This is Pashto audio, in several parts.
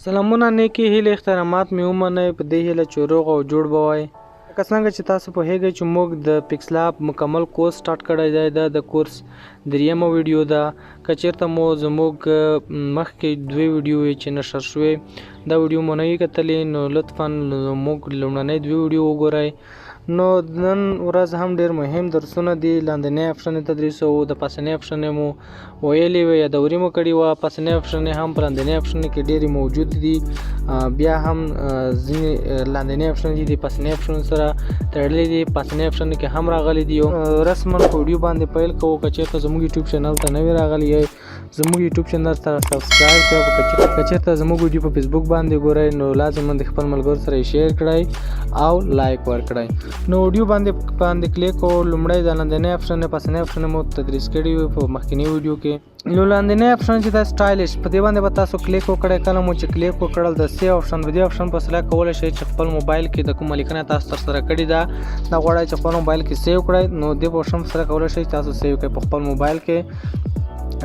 سلامونه نیکی هیله احترامات مې ومنئ په دې هیله چې روغ او جوړ به وای. لکه څنګه چې تاسو پوهیږئ چې موږ د پیکسلاب مکمل کورس سٹارټ کړی دی. دا د کورس دریمه ویډیو ده. که چېرته مو زموږ مخکې دوه ویډیو چې نشر شوې دا ویډیو مو نه وي کتلې نو لطفا موږ لومړنۍ دوه ویډیو وګورئ. نو نن ورځ هم ډېر مهم درسونه دي. لاندنی اپشن تدریس او د پاسنی اپشن مو ویلې وي یا دوري مو کړي وه. پاسنی اپشن هم په لاندنی اپشن کې ډېرې موجود دي. بیا هم ځینې لاندنی اپشن دي د پاسنی اپشن سره تړلي دي. پاسنی اپشن کې هم راغلي دي. رسما په ویډیو باندې پیل کوو. که چېرته زموږ یوټیوب چینل ته نوي راغلي یئ زموږ یوټیوب چینل سره سبسکرایب کړئ. که چېرته زموږ ویډیو په فیسبوک باندې ګورئ نو لازما د خپل ملګرو سره یې شیر کړئ او لایک ورکړئ. نو ویډیو باندې کلیک او لومړی د لاندنی اپشن پاسنی اپشن مو تدریس کړي وي په مخکینی ویډیو کې. نو لاندنی اپشن چې دا سټایلش په دې باندې به تاسو کلیک وکړئ. کله مو چې کلیک وکړل د سیو اپشن په دې اپشن په وسیله کولی شئ چې خپل موبایل کې د کومه لیکنه تاسو ترسره کړې ده دا غواړئ چې خپل موبایل کې سیو کړئ نو دې اپشن په وسیله کولی شئ چې تاسو سیو کړئ په خپل موبایل کې.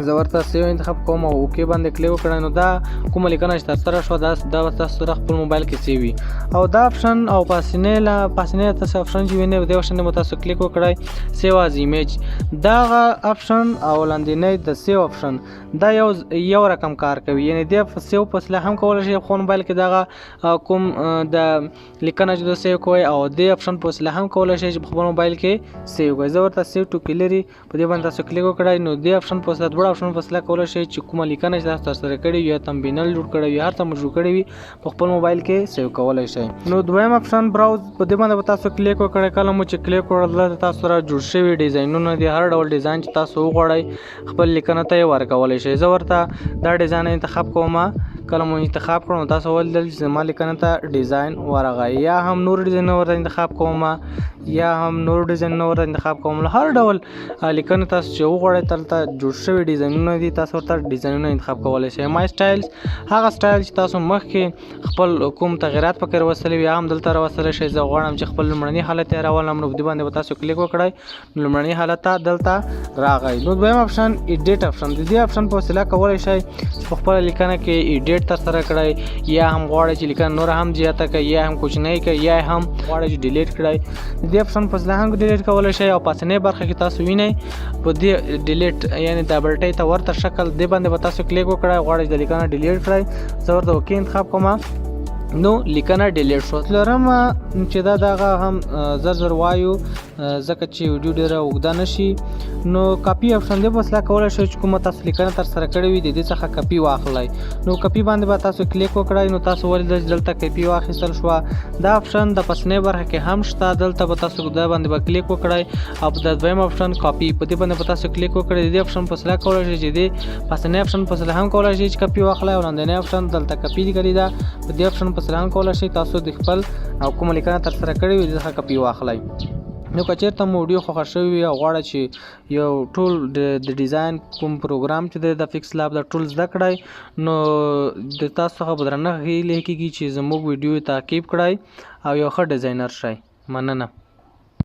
زه ورته سیو انتخاب کوم او اوکې باندې کلیک وکړئ. نو دا کومه لیکنه چې ترسره شوه دا تاسو سره خپل موبایل کې سیو وي. او دا اپشن او پاسنی تاسو اپشن چې وینئ دې اپشن مو تاسو کلیک وکړئ سیو از ایمیج. دغه اپشن او لاندنی د سیو اپشن دا یو رقم کار کوي. یعنی دې سیو په وسیله هم کولی شئ خپل موبایل کې دغه کوم د لیکنه چې سیو کوئ او دې اپشن په وسیله هم کولی شئ چې خپل موبایل کې سیو کوئ. زه ورته سیو ټو کلري په دې باندې تاسو کلیک وکړئ. نو دې اپشن په وسیله اپشن په وسیله کولی شئ چې کومه لیکنه چې تاسو ترسره کړې وي یا تمبینل جوړ کړی وي هر څه مو جوړ کړی وي په خپل موبایل کې سیو کولی شئ. نو دویم اپشن براوز په دې باندې به تاسو کلیک وکړئ. کله مو چې کلیک وکړل تاسو سره جوړ شوي ډیزاینونه دي. هر ډول ډیزاین چې تاسو وغواړئ خپل لیکنه ته یې ورکولی شئ. زه ورته دا ډیزاین انتخاب کوم. کله مو انتخاب کړو تاسو ولیدل چې زما لیکنه ته ډیزاین ورغی. یا هم نور ډیزاین ورته انتخاب کوم یا هم نور ډیزاین ورته انتخاب کوم. هر ډول لیکنه تاسو چې وغواړئ دلته جوړ شوي ډیزاینونه دي تاسو ورته ډیزاینونه انتخاب کولی شئ. مای سټایلز هغه سټایل چې تاسو مخکې خپل کوم تغیرات پکې راوستلي وي هم دلته راوستلی شئ. زه غواړم چې خپل لومړني حالت یې راولم نو په دې باندې به تاسو کلیک وکړئ. لومړني حالت ته دلته راغی. نو دویم اپشن ایډیټ اپشن د دې اپشن په وسیله کولی شئ چې په خپله لیکنه کې ایډیټ ترسره کړئ یا هم غواړئ چې لیکنه نور هم زیاته کړئ یا هم کوچنۍ کړئ یا هم غواړئ چې ډیلیټ کړئ. د دې اپشن په وسیله هم ډیلیټ کولی شئ. او پاسنۍ برخه کې تاسو وینئ په دې ډیلیټ یعنې د بلټۍ ته ورته شکل دې باندې به تاسو کلیک وکړئ. غواړئ چې د لیکنه ډیلیټ کړئ. زه ورته اوکې انتخاب کوم نو لیکنه ډیلیټ شو. لرم چې دغه هم زر وایو ځکه چې ویډیو ډېره اوږده نشي. نو کاپي اپشن دې په وسیله کولی شئ چې کومه تاسو لیکنه ترسره کړې وي د دې څخه کاپي واخلئ. نو کاپي باندې به تاسو کلیک وکړئ. نو تاسو ولیدل چې دلته کاپي واخیستل شوه. دا اپشن د پسنۍ برخه کې هم شته. دلته به تاسو دا باندې به کلیک وکړئ او د دویم اپشن کاپي په دې باندې به تاسو کلیک وکړئ. د دې اپشن په وسیله کولی شئ چې د پسنۍ اپشن په وسیله هم کولی شئ چې کاپي واخلئ. او لاندنی اپشن دلته کاپي کړې ده په دې اپشن په وسیله هم کولی شئ تاسو د خپل او کومه لیکنه ترسره کړې وي څخه کاپي واخلئ. نو که چېرته مو ویډیو خوښه شوې وي او غواړئ چې یو ټول د ډیزاین کوم پروګرام چې دی د پیکسلاب دا ټول زده کړئ نو د تاسو څخه په درنښت هیله کېږي چې زموږ ویډیو تعقیب کړئ او یو ښه ډیزاینر شئ. مننه.